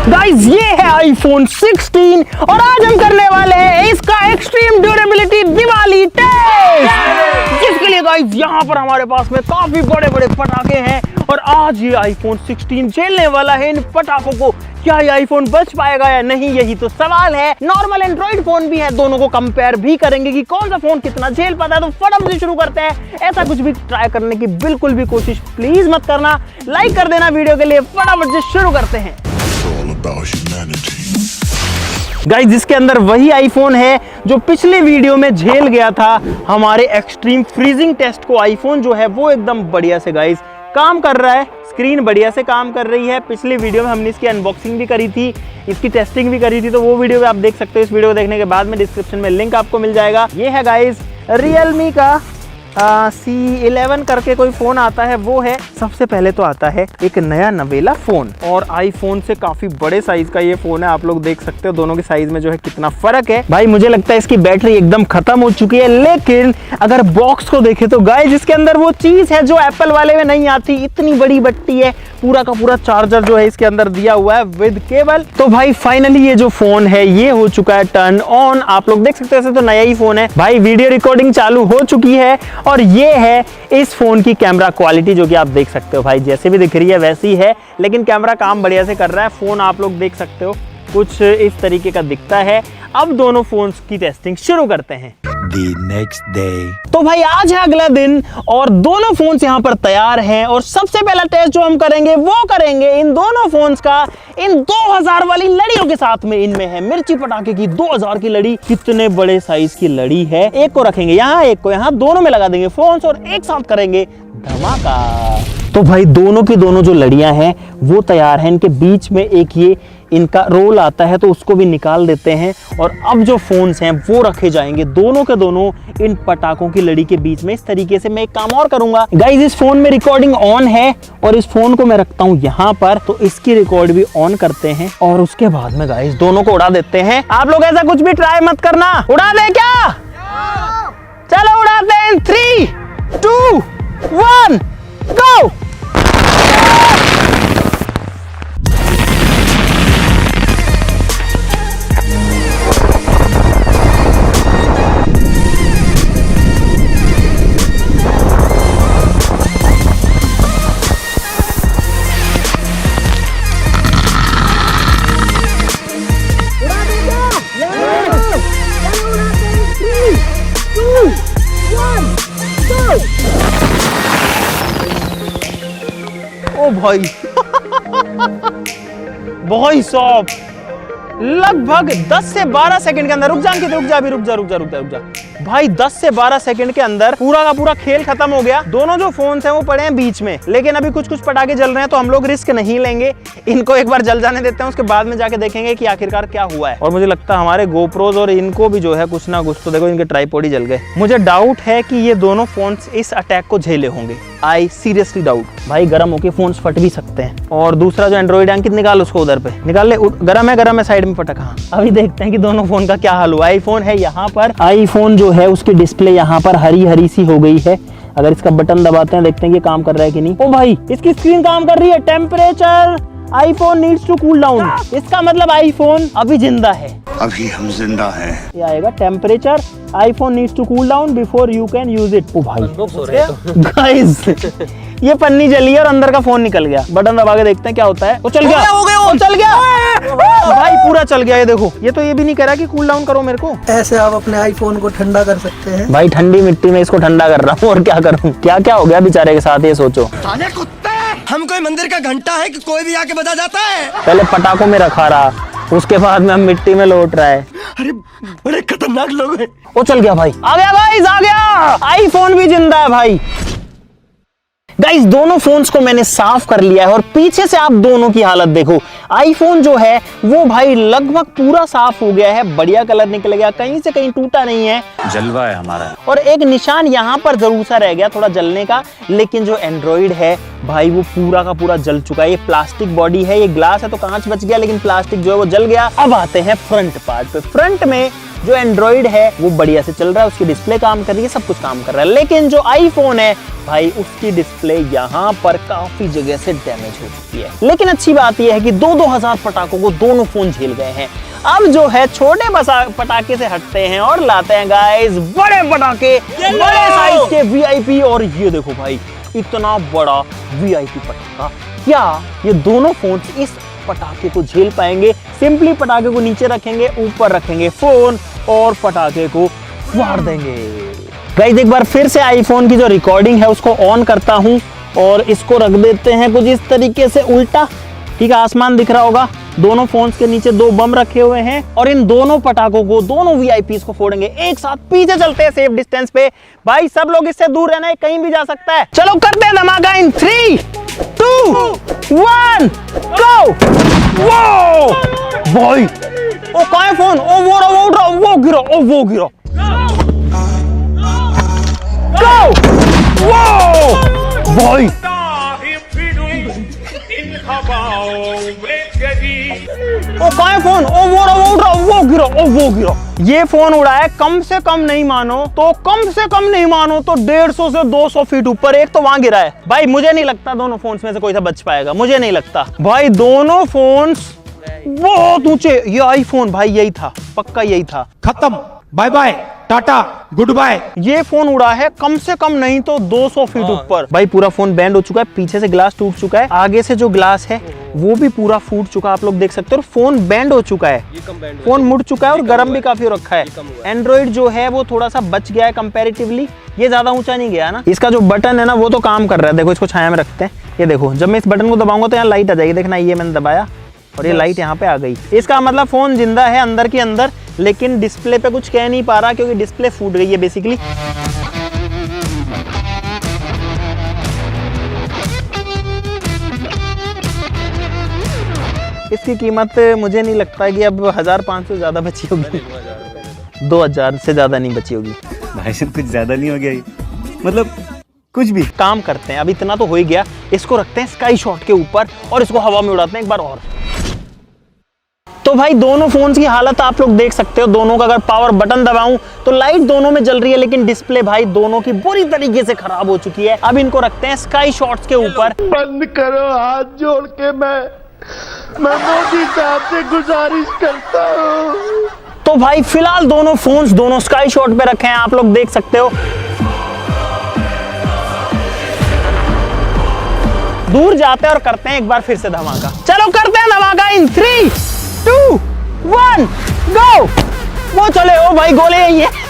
Guys ये है iPhone 16 और आज हम करने वाले हैं इसका एक्सट्रीम ड्यूरेबिलिटी दिवाली टेस्ट, जिसके लिए गाइस यहाँ पर हमारे पास में काफी बड़े बड़े पटाखे हैं और आज ये iPhone 16 झेलने वाला है इन पटाखों को। क्या ये आईफोन बच पाएगा या नहीं, यही तो सवाल है। नॉर्मल एंड्रॉइड फोन भी है, दोनों को कंपेयर भी करेंगे कि कौन सा फोन कितना झेल पाता है। तो फटाफट से शुरू करते हैं। ऐसा कुछ भी ट्राई करने की बिल्कुल भी कोशिश प्लीज मत करना, लाइक कर देना वीडियो के लिए। फटाफट से शुरू करते हैं। गाइस जिसके अंदर वही आईफोन है जो पिछले वीडियो में झेल गया था हमारे एक्सट्रीम फ्रीजिंग टेस्ट को। आईफोन जो है वो एकदम बढ़िया से गाइस काम कर रहा है, स्क्रीन बढ़िया से काम कर रही है। पिछले वीडियो में हमने इसकी अनबॉक्सिंग भी करी थी, इसकी टेस्टिंग भी करी थी, तो वो वीडियो भी आप देख सकते हो। इस वीडियो को देखने के बाद में डिस्क्रिप्शन में लिंक आपको मिल जाएगा। ये है गाइस Realme का C11 करके कोई फोन आता है, वो है। सबसे पहले तो आता है एक नया नवेला फोन और आईफोन से काफी बड़े साइज का ये फोन है। आप लोग देख सकते हो दोनों के साइज में जो है कितना फर्क है। भाई मुझे लगता है इसकी बैटरी एकदम खत्म हो चुकी है, लेकिन अगर बॉक्स को देखे तो गाइस इसके अंदर वो चीज है जो एप्पल वाले में नहीं आती। इतनी बड़ी बट्टी है, पूरा का पूरा चार्जर जो है इसके अंदर दिया हुआ है विद केबल। तो भाई फाइनली ये जो फोन है ये हो चुका है टर्न ऑन। आप लोग देख सकते हो, ऐसे तो नया ही फोन है। भाई वीडियो रिकॉर्डिंग चालू हो चुकी है और ये है इस फोन की कैमरा क्वालिटी, जो कि आप देख सकते हो। भाई जैसे भी दिख रही है वैसी है, लेकिन कैमरा काम बढ़िया से कर रहा है। फोन आप लोग देख सकते हो कुछ इस तरीके का दिखता है। अब दोनों फोन्स की टेस्टिंग शुरू करते हैं। The next day. तो भाई आज है अगला दिन और दोनों फोन्स यहाँ पर तैयार हैं और सबसे पहला टेस्ट जो हम करेंगे वो करेंगे इन दोनों फोन्स का इन 2000 वाली लड़ियों के साथ में। इनमें है मिर्ची पटाखे की 2000 की लड़ी। कितने बड़े साइज की लड़ी है। एक को रखेंगे यहाँ, एक को यहाँ, दोनों में लगा देंगे फोन्स और एक साथ करेंगे धमाका। तो भाई दोनों की दोनों जो लड़ियां हैं वो तैयार हैं। इनके बीच में एक ये इनका रोल आता है, तो उसको भी निकाल देते हैं और अब जो फोन्स हैं वो रखे जाएंगे दोनों के दोनों इन पटाखों की लड़ी के बीच में। इस तरीके से मैं एक काम और करूंगा गाइस, इस फोन में रिकॉर्डिंग ऑन है और इस फोन को मैं रखता हूं यहाँ पर, तो इसकी रिकॉर्ड भी ऑन करते हैं और उसके बाद में गाइस दोनों को उड़ा देते हैं। आप लोग ऐसा कुछ भी ट्राई मत करना। उड़ा दे क्या? चलो उड़ाते हैं। 3, 2, 1 गो। ओ भाई भाई साहब लगभग 10 से 12 सेकंड के अंदर, रुक जा भाई 10 से 12 सेकंड के अंदर पूरा का पूरा खेल खत्म हो गया। दोनों जो फोन्स हैं वो पड़े हैं बीच में, लेकिन अभी कुछ कुछ पटाखे जल रहे हैं तो हम लोग रिस्क नहीं लेंगे। इनको एक बार जल जाने देते हैं, उसके बाद में जाके देखेंगे कि आखिरकार क्या हुआ है। और मुझे लगता है हमारे गोप्रोज और इनको भी जो है कुछ ना कुछ, तो देखो इनके ट्राइपॉड ही जल गए। मुझे डाउट है कि ये दोनों फोन्स इस अटैक को झेले होंगे। I seriously doubt. भाई गर्म होके फोन्स फट भी सकते हैं। और दूसरा जो एंड्रॉइड अंकित निकाल उसको उधर पे निकाल ले। गरम है साइड में पटाखा। अभी देखते हैं कि दोनों फोन का क्या हाल हुआ। आईफोन है यहाँ पर, आईफोन जो है उसकी डिस्प्ले यहाँ पर हरी हरी सी हो गई है। अगर इसका बटन दबाते हैं देखते हैं कि काम कर रहा है कि नहीं। ओ भाई इसकी स्क्रीन काम कर रही है। Temperature iPhone needs to cool down, इसका मतलब आईफोन अभी जिंदा है। अभी हम जिंदा हैं। ये आएगा temperature iPhone needs to cool down before you can use it. ओ भाई गाइस ये पन्नी जली है और अंदर का फोन निकल गया। बटन दबा के देखते हैं क्या होता है। वो चल गया, चल गया भाई, पूरा चल गया। ये देखो, ये तो ये भी नहीं कह रहा कि कूल डाउन करो मेरे को। ऐसे आप अपने आईफोन को ठंडा कर सकते हैं। भाई ठंडी मिट्टी में इसको ठंडा कर रहा हूँ और क्या करूँ। क्या क्या हो गया बेचारे के साथ, ये सोचो। हम कोई मंदिर का घंटा है कि कोई भी आके बजा जाता है। पहले पटाखों में रखा रहा, उसके बाद में हम मिट्टी में लौट रहा है। अरे बड़े खतरनाक लोग हैं। वो चल गया भाई, आ गया गाइस, आ गया। आईफोन भी जिंदा है भाई। गाइस दोनों फोन्स को मैंने साफ कर लिया है और पीछे से आप दोनों की हालत देखो। आईफोन जो है वो भाई लगभग पूरा साफ हो गया है, बढ़िया कलर निकल गया, कहीं से कहीं टूटा नहीं है। जलवा है हमारा। और एक निशान यहाँ पर जरूर सा रह गया थोड़ा जलने का, लेकिन जो एंड्रॉइड है भाई वो पूरा का पूरा जल चुका है। ये प्लास्टिक बॉडी है, ये ग्लास है तो कांच बच गया, लेकिन प्लास्टिक जो है वो जल गया। अब आते हैं फ्रंट पार्ट पे। फ्रंट में जो एंड्रॉइड है वो बढ़िया से चल रहा है, उसकी डिस्प्ले काम कर रही है, सब कुछ काम कर रहा है। लेकिन जो आईफोन है भाई, उसकी डिस्प्ले यहाँ पर काफी जगह से डैमेज हो चुकी है। लेकिन अच्छी बात यह है कि 2000 पटाखों को दोनों फोन झेल गए हैं। अब जो है छोटे पटाखे से हटते हैं और लाते हैं गाइस बड़े पटाखे, बड़े साइज के वीआईपी। और ये देखो भाई, इतना बड़ा वीआईपी पटाखा। क्या ये दोनों फोन इस पटाखे को झेल पाएंगे? सिंपली पटाखे को नीचे रखेंगे, ऊपर रखेंगे फोन और पटाखे को फाड़ देंगे। गाइस एक बार फिर से आईफोन की जो रिकॉर्डिंग है उसको ऑन करता हूं और इसको रख देते हैं कुछ इस तरीके से उल्टा। ठीक है, आसमान दिख रहा होगा। दोनों फोन्स के नीचे 2 बम रखे हुए हैं और इन दोनों पटाखों को, दोनों वीआईपीज को फोड़ेंगे एक साथ। पीछे चलते हैं सेफ डिस्टेंस पे। भाई सब लोग इससे दूर रहना है, कहीं भी जा सकता है। चलो करते हैं धमाका इन 3, 2, 1 गो। वो भाई, ओ कहां है फोन? ओ वो रहा, वो रहा, वो गिरा, ओ वो गिरा। गो वो भाई, ओ कहां है फोन? ओ वो रहा, वो रहा, वो गिरा, ओ वो गिरा। ये फोन उड़ा है कम से कम नहीं मानो तो 150 से 200 फीट ऊपर। एक तो वहां गिरा है। भाई मुझे नहीं लगता दोनों फोन्स में से कोई सा बच पाएगा, मुझे नहीं लगता। भाई दोनों फोन्स बहुत ऊंचे। ये आईफोन भाई यही था, पक्का यही था। खत्म, bye bye, ta ta, goodbye. ये फोन उड़ा है कम से कम नहीं तो 200 फीट ऊपर। भाई पूरा फोन बैंड हो चुका है, पीछे से ग्लास टूट चुका है, आगे से जो ग्लास है वो भी पूरा फूट चुका, आप लोग देख सकते हो। और फोन बैंड हो चुका है, फोन मुड़ चुका है और गर्म भी काफी हो रखा है। एंड्रॉइड जो है वो थोड़ा सा बच गया है कंपैरेटिवली, ये ज्यादा ऊंचा नहीं गया ना। इसका जो बटन है ना वो तो काम कर रहा है। देखो इसको छाया में रखते हैं, ये देखो जब मैं इस बटन को दबाऊंगा तो यहाँ लाइट आ जाएगी। देखना, ये मैंने दबाया और ये लाइट यहाँ पे आ गई। इसका मतलब फोन जिंदा है अंदर के अंदर, लेकिन डिस्प्ले पे कुछ कह नहीं पा रहा क्योंकि डिस्प्ले फूट गई है बेसिकली। इसकी कीमत मुझे नहीं लगता कि अब 1500 से ज्यादा बची होगी, 2000 से ज्यादा नहीं बची होगी। भाई साहब कुछ ज्यादा नहीं हो गया ये? मतलब कुछ भी काम करते हैं, अब इतना तो हो ही गया। इसको रखते हैं स्काई शॉट के ऊपर और इसको हवा में उड़ाते हैं एक बार और। तो भाई दोनों फोन्स की हालत आप लोग देख सकते हो। दोनों का अगर पावर बटन दबाऊं तो लाइट दोनों में जल रही है, लेकिन डिस्प्ले भाई दोनों की बुरी तरीके से खराब हो चुकी है। अब इनको रखते हैं स्काई शॉट्स के ऊपर। बंद करो, हाथ जोड़ के मैं मोदी साहब से गुजारिश करता हूँ। तो भाई फिलहाल दोनों फोन्स दोनों स्काई शॉट पे रखे हैं, आप लोग देख सकते हो। दूर जाते हैं और करते हैं एक बार फिर से धमाका। चलो करते हैं धमाका इन 3, 2, 1 गो। वो चले, ओ भाई गोले यही है।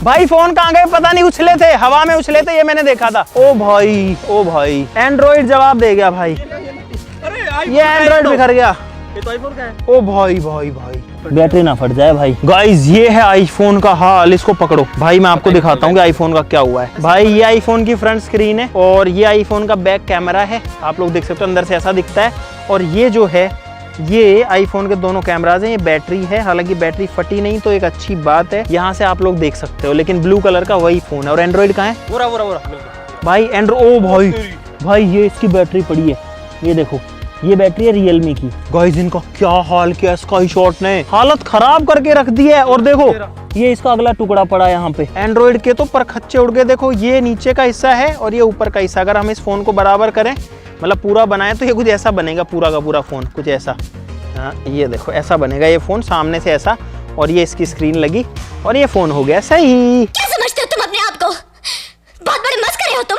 भाई फोन कहाँ गए पता नहीं, उछले थे, हवा में उछले थे, ये मैंने देखा था। ओ भाई, ओ भाई, एंड्रॉइड जवाब दे गया भाई। ये एंड्रॉइड बिखर गया। ये तो आईफोन का है। ओ भाई भाई भाई, बैटरी ना फट जाए भाई। गाइस ये है आईफोन का हाल, इसको पकड़ो भाई, मैं आपको दिखाता हूँ कि आईफोन का क्या हुआ है। भाई ये आईफोन की फ्रंट स्क्रीन है और ये आईफोन का बैक कैमरा है, आप लोग देख सकते हो अंदर से ऐसा दिखता है। और ये जो है ये आईफोन के दोनों कैमराज हैं। ये बैटरी है, हालांकि बैटरी फटी नहीं तो एक अच्छी बात है, यहाँ से आप लोग देख सकते हो। लेकिन ब्लू कलर का वही फोन है। और एंड्रॉइड कहाँ है? वो भाई एंड्रॉइड, ओ भाई भाई ये इसकी बैटरी पड़ी है, ये देखो ये बैटरी है रियलमी की। गाइस इनका क्या हाल किया स्काई शॉट ने, हालत खराब करके रख दी है। और देखो ये इसका अगला टुकड़ा पड़ा यहाँ पे। एंड्रॉइड के तो परखच्चे उड़ गए। देखो ये नीचे का हिस्सा है और ये ऊपर का हिस्सा। अगर हम इस फोन को बराबर करें, मतलब पूरा बनाए, तो ये कुछ ऐसा बनेगा, पूरा का पूरा फोन कुछ ऐसा। हाँ ये देखो ऐसा बनेगा ये फोन, सामने से ऐसा, और ये इसकी स्क्रीन लगी और ये फोन हो गया सही। क्या समझते हो तुम अपने आप को? बहुत बड़े मस्करे हो तुम,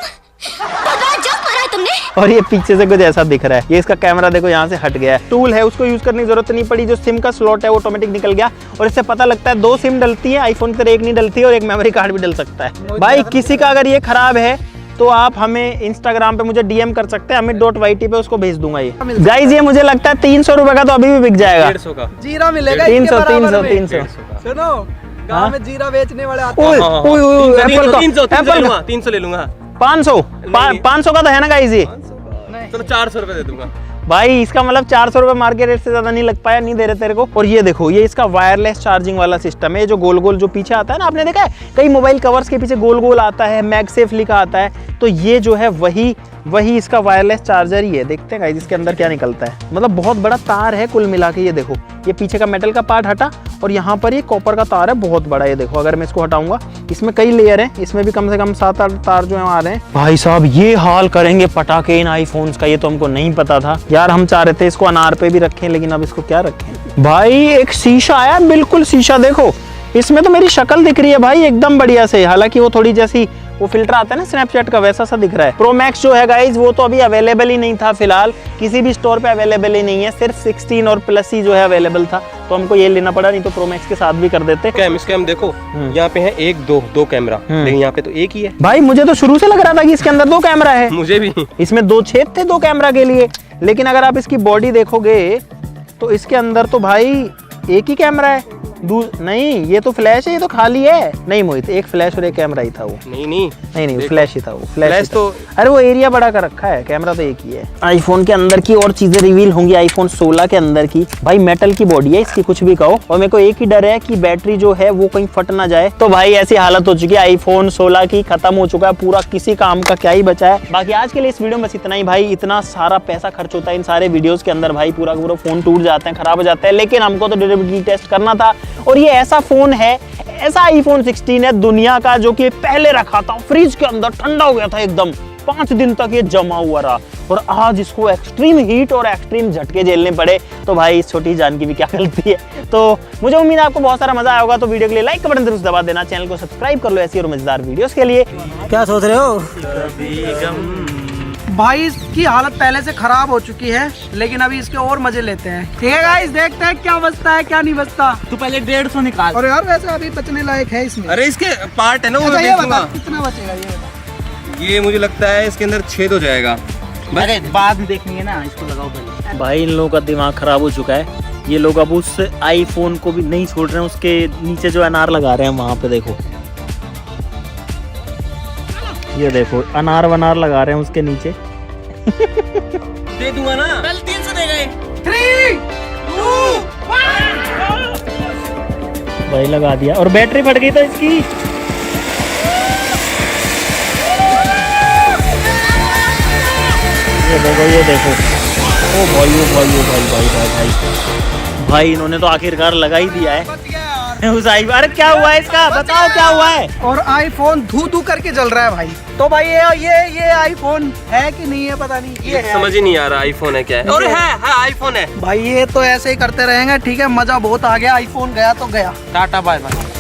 बहुत बड़ा जोक मारा है तुमने। और ये पीछे से कुछ ऐसा दिख रहा है। ये इसका कैमरा देखो यहाँ से हट गया है। टूल है, उसको यूज करने की जरूरत नहीं पड़ी। जो सिम का स्लॉट है वो ऑटोमेटिक निकल गया और इससे पता लगता है 2 सिम डलती है, आईफोन की तरह एक नहीं डलती और एक मेमोरी कार्ड भी डल सकता है। भाई किसी का अगर ये खराब है तो आप हमें इंस्टाग्राम पे मुझे डीएम कर सकते हैं, amit.yt पे उसको भेज दूंगा। ये गाइस ये मुझे लगता है 300 रुपए का तो अभी भी बिक जाएगा। 150 का जीरा मिलेगा 300 इसके बराबर में। 300 सुनो, गांव में जीरा बेचने वाले आते हैं। एप्पल का 300 ले लूंगा 500 का तो है ना गाइस ये? चलो 400 रुपए दे दूंगा। भाई इसका मतलब 400 रुपए मार्केट रेट से ज्यादा नहीं लग पाया, नहीं दे रहे तेरे को। और ये देखो, ये इसका वायरलेस चार्जिंग वाला सिस्टम है, जो गोल गोल जो पीछे आता है ना, आपने देखा है कई मोबाइल कवर्स के पीछे गोल गोल आता है, मैगसेफ लिखा आता है, तो ये जो है वही इसका वायरलेस चार्जर ही है। देखते हैं गाइस इसके अंदर क्या निकलता है। मतलब बहुत बड़ा तार है कुल मिला के। ये देखो, ये पीछे का मेटल का पार्ट हटा और यहाँ पर ये कॉपर का तार है बहुत बड़ा। ये देखो, अगर मैं इसको हटाऊंगा, इसमें कई लेयर हैं, इसमें भी कम से कम 7-8 तार जो है आ रहे हैं। भाई साहब ये हाल करेंगे पटाखे इन आईफोन्स का, ये तो हमको नहीं पता था यार। हम चाह रहे थे इसको अनार पे भी रखें, लेकिन अब इसको क्या रखें। भाई एक शीशा आया, बिल्कुल शीशा, देखो इसमें तो मेरी शक्ल दिख रही है भाई एकदम बढ़िया से। हालांकि वो थोड़ी जैसी वो फिल्टर आता है ना स्नैपचैट का, वैसा सा दिख रहा है। प्रो मैक्स जो है गाइज वो तो अभी अवेलेबल ही नहीं था, फिलहाल किसी भी स्टोर पे अवेलेबल ही नहीं है, सिर्फ 16 और प्लस ही जो है अवेलेबल था, तो हमको ये लेना पड़ा, नहीं तो प्रो मैक्स के साथ भी कर देते। कैम देखो, यहाँ पे है 1-2 कैमरा, लेकिन यहाँ पे तो एक ही है। भाई मुझे तो शुरू से लग रहा था कि इसके अंदर 2 कैमरा है। मुझे भी। इसमें 2 छेद थे 2 कैमरा के लिए, लेकिन अगर आप इसकी बॉडी देखोगे तो इसके अंदर तो भाई एक ही कैमरा है। नहीं, ये तो फ्लैश है, ये तो खाली है। नहीं मोहित, एक फ्लैश और एक कैमरा ही था वो। नहीं फ्लैश ही था वो, फ्लैश तो। अरे वो एरिया बड़ा कर रखा है, कैमरा तो एक ही है। आईफोन के अंदर की और चीजें रिवील होंगी आईफोन 16 के अंदर की। भाई मेटल की बॉडी है इसकी, कुछ भी कहो, और मेरे को एक ही डर है कि बैटरी जो है वो कहीं फट ना जाए। तो भाई ऐसी हालत हो चुकी है आईफोन 16 की, खत्म हो चुका है पूरा, किसी काम का क्या ही बचा है। बाकी आज के लिए इस वीडियो में बस इतना ही। भाई इतना सारा पैसा खर्च होता है इन सारे वीडियोस के अंदर, भाई पूरा पूरा फोन टूट जाते हैं, खराब हो जाता है, लेकिन हमको तो ड्यूरेबिलिटी टेस्ट करना था। और ये ऐसा फोन है, ऐसा आईफोन 16 है दुनिया का जो कि पहले रखा था फ्रिज के अंदर, ठंडा हो गया था एकदम, 5 दिन तक ये जमा हुआ रहा, और आज इसको एक्सट्रीम हीट और एक्सट्रीम झटके झेलने पड़े। तो भाई इस छोटी जान की भी क्या गलती है। तो मुझे उम्मीद है आपको बहुत सारा मजा आया होगा। तो वीडियो के लिए लाइक का बटन जरूर दबा देना, चैनल को सब्सक्राइब कर लो ऐसी और मजेदार वीडियोस के लिए। क्या सोच रहे हो भाई? इसकी हालत पहले से खराब हो चुकी है, लेकिन अभी इसके और मजे लेते हैं। ठीक है गाइस, देखते हैं क्या बचता है क्या नहीं बचता। तू पहले 150 निकाल। और यार वैसे अभी बचने लायक है इसमें। अरे इसके पार्ट है ना, वो अच्छा, मैं ये देखूंगा। बता, कितना बचेगा ये बता। ये मुझे लगता है इसके अंदर छेद हो जाएगा। अरे बाद में देखनी है ना, इसको लगाओ पहले। भाई इन लोगों का दिमाग खराब हो चुका है। ये लोग अब उस आईफोन को भी नहीं छोड़ रहे हैं, उसके नीचे जो अनार लगा रहे हैं वहां पे देखो, ये देखो अनार वनार लगा रहे हैं उसके नीचे। दे दूंगा ना, कल 300 दे गए। 3, 2, 1। भाई लगा दिया, और बैटरी फट गई था इसकी। ये देखो ओ भाई ओ भाई ओ भाई भाई भाई भाई भाई इन्होंने तो आखिरकार लगा ही दिया है उस अरे क्या हुआ है इसका, बताओ क्या हुआ है। और आईफोन धू धू करके जल रहा है भाई। तो भाई ये आईफोन है कि नहीं है पता नहीं, ये समझ ही नहीं आ रहा आईफोन है क्या है। और है आईफोन है भाई। ये तो ऐसे ही करते रहेंगे। ठीक है, मजा बहुत आ गया, आईफोन गया तो गया। Tata bye bye.